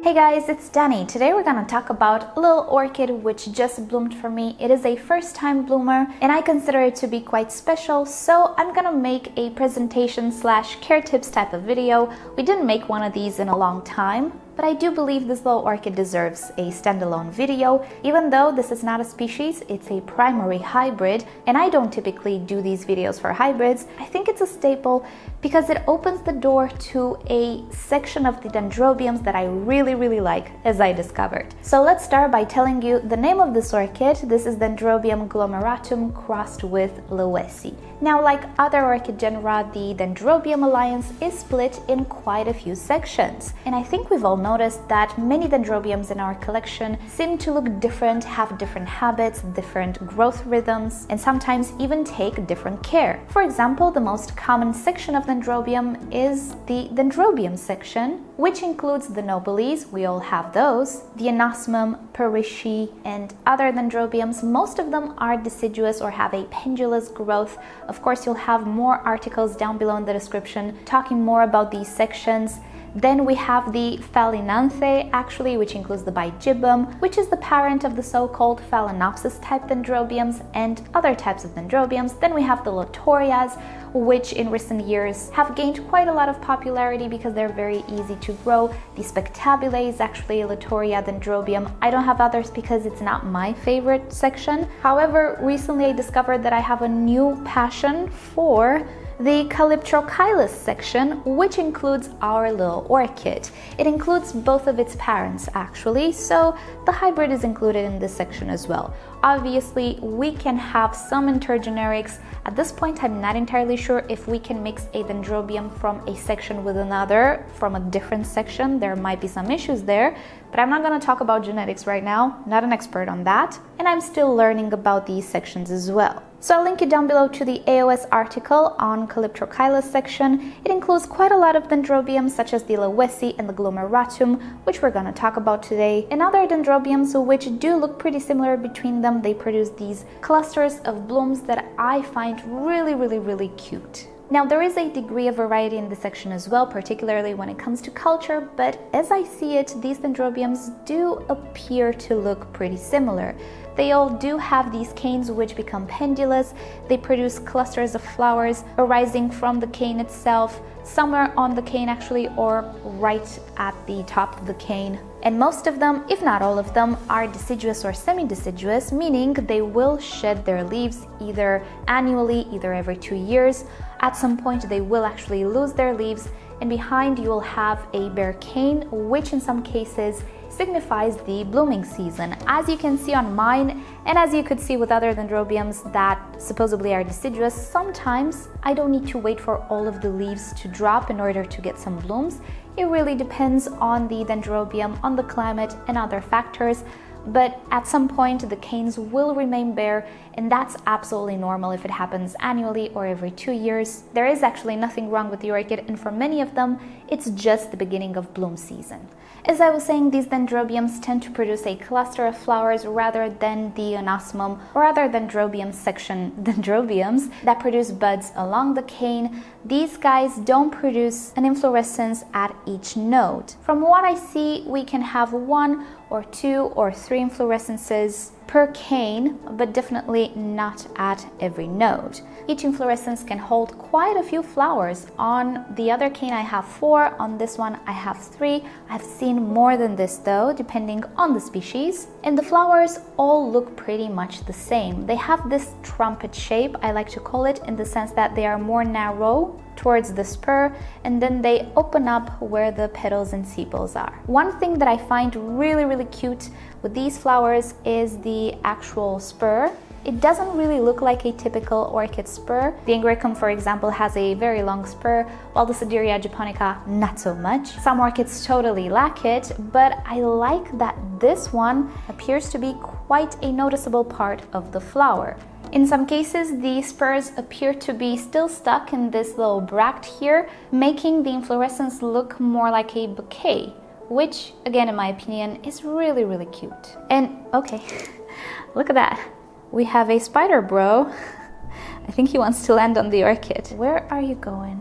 Hey guys, it's Danny. Today we're gonna talk about a little orchid which just bloomed for me. It is a first time bloomer and I consider it to be quite special, so I'm gonna make a presentation / care tips type of video. We didn't make one of these in a long time, but I do believe this little orchid deserves a standalone video. Even though this is not a species, it's a primary hybrid, and I don't typically do these videos for hybrids. I think it's a staple because it opens the door to a section of the dendrobiums that I really like, as I discovered. So let's start by telling you the name of this orchid. This is Dendrobium glomeratum crossed with lawesii. Now, like other orchid genera, the Dendrobium alliance is split in quite a few sections, and I think we've all noticed that many dendrobiums in our collection seem to look different, have different habits, different growth rhythms, and sometimes even take different care. For example, the most common section of dendrobium is the Dendrobium section, which includes the nobiles, we all have those, the anosmum, perishi, and other dendrobiums. Most of them are deciduous or have a pendulous growth. Of course, you'll have more articles down below in the description talking more about these sections. Then we have the Phalananthe, actually, which includes the Bigibum, which is the parent of the so-called Phalaenopsis type dendrobiums and other types of dendrobiums. Then we have the Latorias, which in recent years have gained quite a lot of popularity because they're very easy to grow. The Spectabile is actually a Latoria dendrobium. I don't have others because it's not my favorite section. However, recently I discovered that I have a new passion for the Calypso Kylus section, which includes our little orchid. It includes both of its parents actually, so the hybrid is included in this section as well. Obviously, we can have some intergenerics. At this point, I'm not entirely sure if we can mix a dendrobium from a section with another from a different section. There might be some issues there, but I'm not going to talk about genetics right now. Not an expert on that, and I'm still learning about these sections as well. So I'll link you down below to the AOS article on Calypso Kylus section. It includes quite a lot of dendrobiums such as the lawesii and the glomeratum, which we're going to talk about today, and other dendrobiums which do look pretty similar between them. They produce these clusters of blooms that I find really cute. Now, there is a degree of variety in this section as well, particularly when it comes to culture, but as I see it, these dendrobiums do appear to look pretty similar. They all do have these canes which become pendulous. They produce clusters of flowers arising from the cane itself, somewhere on the cane actually, or right at the top of the cane. And most of them, if not all of them, are deciduous or semi-deciduous, meaning they will shed their leaves either annually, either every 2 years. At some point, they will actually lose their leaves, and behind you will have a bare cane, which in some cases signifies the blooming season. As you can see on mine, and as you could see with other dendrobiums that supposedly are deciduous, sometimes I don't need to wait for all of the leaves to drop in order to get some blooms. It really depends on the dendrobium, on the climate, and other factors. But at some point the canes will remain bare, and that's absolutely normal if it happens annually or every 2 years. There is actually nothing wrong with the orchid, and for many of them it's just the beginning of bloom season. As I was saying, these dendrobiums tend to produce a cluster of flowers rather than the anosmum or other dendrobium section dendrobiums that produce buds along the cane. These guys don't produce an inflorescence at each node. From what I see, we can have 1 or 2 or 3 inflorescences per cane, but definitely not at every node. Each inflorescence can hold quite a few flowers. On the other cane I have 4, on this one I have 3. I've seen more than this though, depending on the species. And the flowers all look pretty much the same. They have this trumpet shape, I like to call it, in the sense that they are more narrow towards the spur, and then they open up where the petals and sepals are. One thing that I find really cute with these flowers is the actual spur. It doesn't really look like a typical orchid spur. The Angraecum, for example, has a very long spur, while the Sederia japonica not so much. Some orchids totally lack it, but I like that this one appears to be quite a noticeable part of the flower. In some cases, the spurs appear to be still stuck in this little bract here, making the inflorescence look more like a bouquet, which, again, in my opinion, is really cute. And, okay, look at that. We have a spider bro. I think he wants to land on the orchid. Where are you going?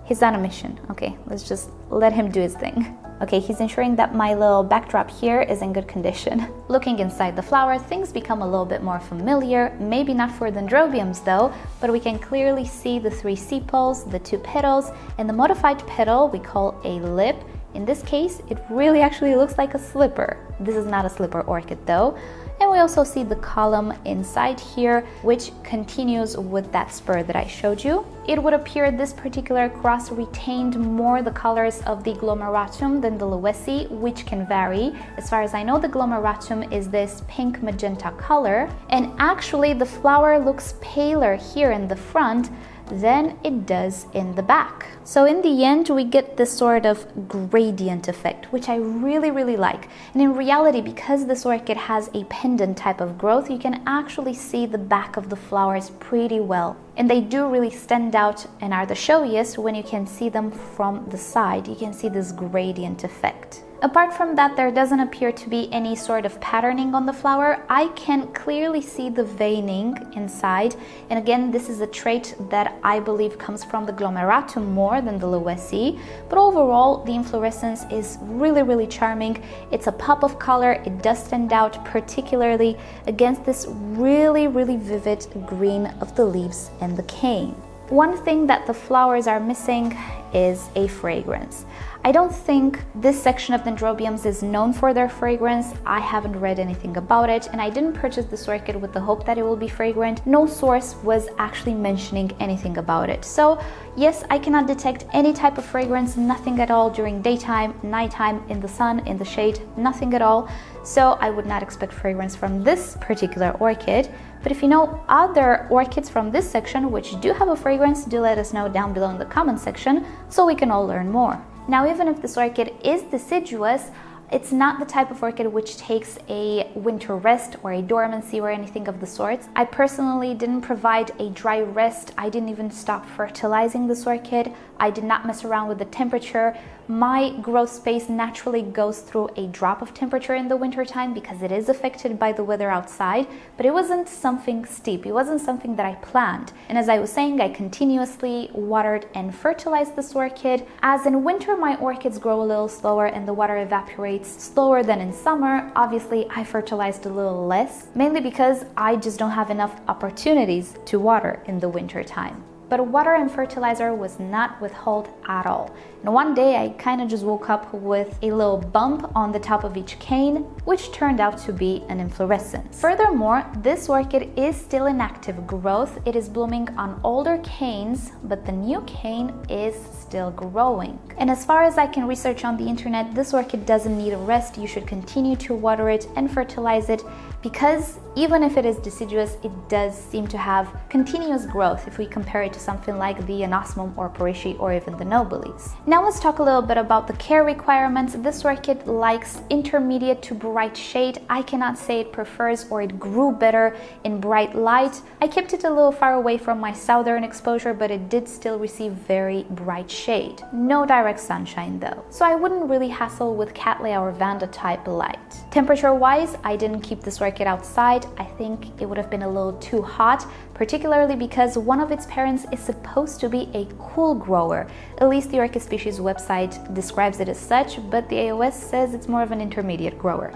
He's on a mission. Okay, let's just let him do his thing. Okay, he's ensuring that my little backdrop here is in good condition. Looking inside the flower, things become a little bit more familiar, maybe not for Dendrobiums though, but we can clearly see the 3 sepals, the 2 petals, and the modified petal we call a lip. In this case, it really actually looks like a slipper. This is not a slipper orchid though. And we also see the column inside here, which continues with that spur that I showed you. It would appear this particular cross retained more the colors of the glomeratum than the lawesii, which can vary. As far as I know, the glomeratum is this pink magenta color, and actually the flower looks paler here in the front than it does in the back. So in the end, we get this sort of gradient effect, which I really like. And in reality, because this orchid has a pendant type of growth, you can actually see the back of the flowers pretty well. And they do really stand out and are the showiest when you can see them from the side. You can see this gradient effect. Apart from that, there doesn't appear to be any sort of patterning on the flower. I can clearly see the veining inside. And again, this is a trait that I believe comes from the glomeratum more than the lawesii. But overall, the inflorescence is really charming. It's a pop of color. It does stand out, particularly against this really vivid green of the leaves and the cane. One thing that the flowers are missing is a fragrance. I don't think this section of Dendrobiums is known for their fragrance. I haven't read anything about it, and I didn't purchase this orchid with the hope that it will be fragrant. No source was actually mentioning anything about it. So yes, I cannot detect any type of fragrance, nothing at all during daytime, nighttime, in the sun, in the shade, nothing at all. So I would not expect fragrance from this particular orchid. But if you know other orchids from this section which do have a fragrance, do let us know down below in the comment section so we can all learn more. Now, even if this orchid is deciduous, it's not the type of orchid which takes a winter rest or a dormancy or anything of the sorts. I personally didn't provide a dry rest. I didn't even stop fertilizing this orchid. I did not mess around with the temperature. My growth space naturally goes through a drop of temperature in the winter time because it is affected by the weather outside, but it wasn't something steep. It wasn't something that I planned. And as I was saying, I continuously watered and fertilized this orchid. As in winter, my orchids grow a little slower and the water evaporates slower than in summer. Obviously, I fertilized a little less, mainly because I just don't have enough opportunities to water in the winter time. But water and fertilizer was not withheld at all. And one day I kind of just woke up with a little bump on the top of each cane, which turned out to be an inflorescence. Furthermore, this orchid is still in active growth. It is blooming on older canes, but the new cane is still growing. And as far as I can research on the internet, this orchid doesn't need a rest. You should continue to water it and fertilize it because even if it is deciduous, it does seem to have continuous growth if we compare it to something like the anosmum or parishi or even the nobilis. Now let's talk a little bit about the care requirements. This orchid likes intermediate to bright shade. I cannot say it prefers or it grew better in bright light. I kept it a little far away from my southern exposure, but it did still receive very bright shade. No direct sunshine though. So I wouldn't really hassle with Cattleya or Vanda type light. Temperature wise, I didn't keep this orchid outside. I think it would have been a little too hot, particularly because one of its parents is supposed to be a cool grower. At least the Orchid Species website describes it as such, but the AOS says it's more of an intermediate grower.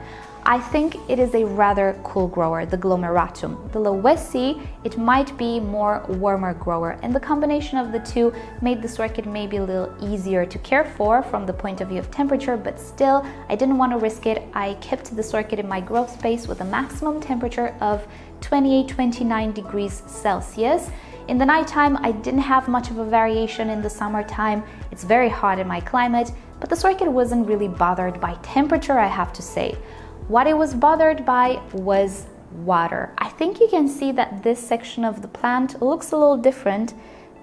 I think it is a rather cool grower, the glomeratum. The lawesii, it might be more warmer grower, and the combination of the two made this orchid maybe a little easier to care for from the point of view of temperature, but still, I didn't want to risk it. I kept this orchid in my growth space with a maximum temperature of 28-29 degrees Celsius. In the nighttime, I didn't have much of a variation in the summertime. It's very hot in my climate, but this orchid wasn't really bothered by temperature, I have to say. What it was bothered by was water. I think you can see that this section of the plant looks a little different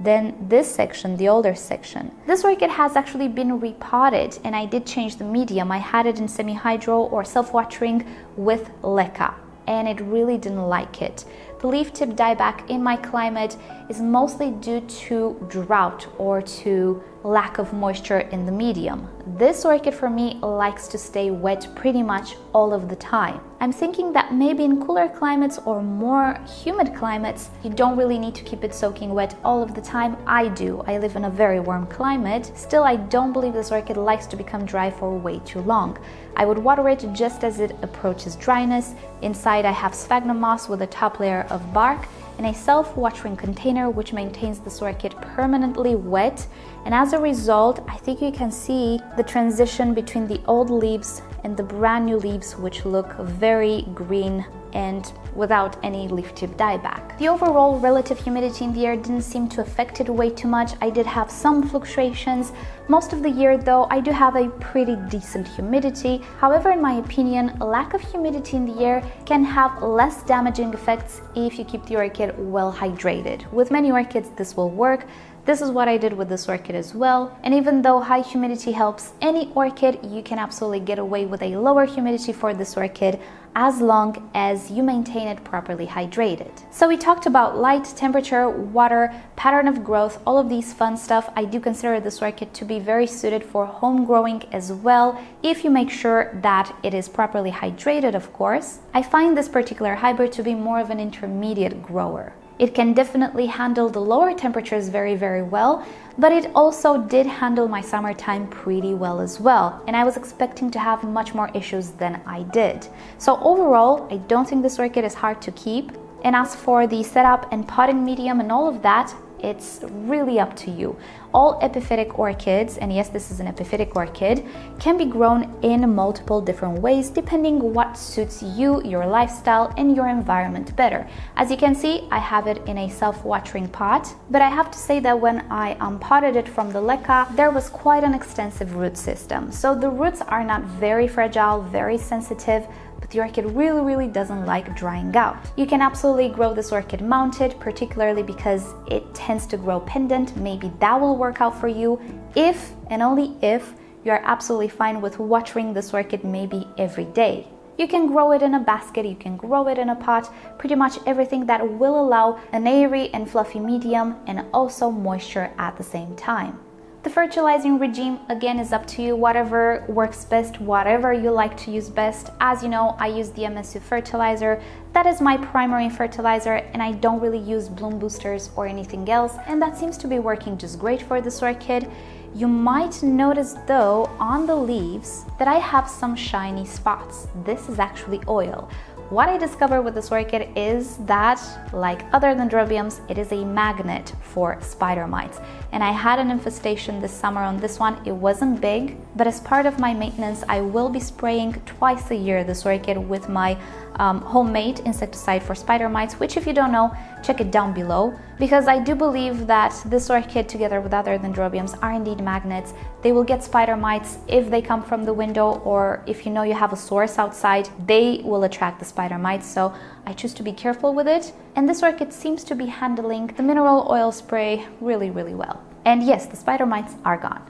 than this section, the older section. This orchid has actually been repotted, and I did change the medium. I had it in semi-hydro or self-watering with leca, and it really didn't like it. The leaf tip dieback in my climate is mostly due to drought or to lack of moisture in the medium. This orchid for me likes to stay wet pretty much all of the time. I'm thinking that maybe in cooler climates or more humid climates, you don't really need to keep it soaking wet all of the time. I do. I live in a very warm climate. Still, I don't believe this orchid likes to become dry for way too long. I would water it just as it approaches dryness. Inside I have sphagnum moss with a top layer of bark in a self-watering container which maintains this orchid permanently wet, and as a result I think you can see the transition between the old leaves and the brand new leaves, which look very green and without any leaf tip dieback. The overall relative humidity in the air didn't seem to affect it way too much. I did have some fluctuations. Most of the year though, I do have a pretty decent humidity. However, in my opinion, a lack of humidity in the air can have less damaging effects if you keep the orchid well hydrated. With many orchids this will work. This is what I did with this orchid as well. And even though high humidity helps any orchid, you can absolutely get away with a lower humidity for this orchid as long as you maintain it properly hydrated. So we talked about light, temperature, water, pattern of growth, all of these fun stuff. I do consider this orchid to be very suited for home growing as well, if you make sure that it is properly hydrated, of course. I find this particular hybrid to be more of an intermediate grower. It can definitely handle the lower temperatures very, very well, but it also did handle my summertime pretty well as well. And I was expecting to have much more issues than I did. So overall, I don't think this orchid is hard to keep. And as for the setup and potting medium and all of that, it's really up to you. All epiphytic orchids, and yes, this is an epiphytic orchid, can be grown in multiple different ways depending what suits you, your lifestyle, and your environment better. As you can see, I have it in a self-watering pot, but I have to say that when I unpotted it from the leca, there was quite an extensive root system. So the roots are not very fragile, very sensitive, but the orchid really doesn't like drying out. You can absolutely grow this orchid mounted, particularly because it tends to grow pendant. Maybe that will work out for you if and only if you are absolutely fine with watering this orchid maybe every day. You can grow it in a basket, you can grow it in a pot, pretty much everything that will allow an airy and fluffy medium and also moisture at the same time. The fertilizing regime, again, is up to you, whatever works best, whatever you like to use best. As you know, I use the MSU fertilizer. That is my primary fertilizer, and I don't really use bloom boosters or anything else, and that seems to be working just great for this orchid. You might notice though on the leaves that I have some shiny spots. This is actually oil. What I discovered with this orchid is that, like other Dendrobiums, it is a magnet for spider mites. And I had an infestation this summer on this one. It wasn't big, but as part of my maintenance, I will be spraying twice a year this orchid with my homemade insecticide for spider mites, which if you don't know, check it down below, because I do believe that this orchid together with other Dendrobiums are indeed magnets. They will get spider mites if they come from the window, or if you know you have a source outside, they will attract the spider mites. So I choose to be careful with it, and this orchid seems to be handling the mineral oil spray really well. And yes, the spider mites are gone.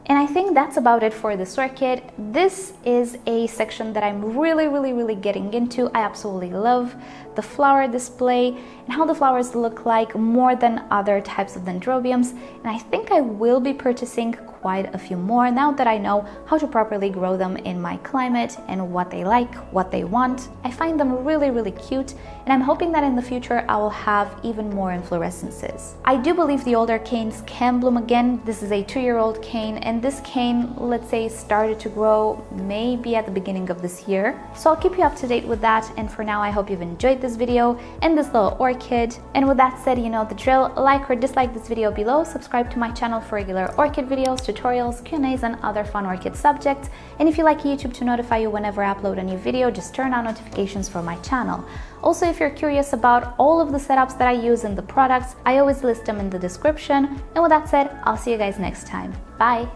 And I think that's about it for this orchid. This is a section that I'm really getting into. I absolutely love the flower display and how the flowers look like more than other types of Dendrobiums. And I think I will be purchasing quite a few more now that I know how to properly grow them in my climate and what they like, what they want. I find them really cute, and I'm hoping that in the future I will have even more inflorescences. I do believe the older canes can bloom again. This is a 2-year-old cane, and this cane, let's say, started to grow maybe at the beginning of this year. So I'll keep you up to date with that, and for now I hope you've enjoyed this video and this little orchid. And with that said, you know the drill. Like or dislike this video below, subscribe to my channel for regular orchid videos, tutorials, Q&As, and other fun orchid subjects. And if you like YouTube to notify you whenever I upload a new video, just turn on notifications for my channel. Also, if you're curious about all of the setups that I use and the products, I always list them in the description. And with that said, I'll see you guys next time. Bye!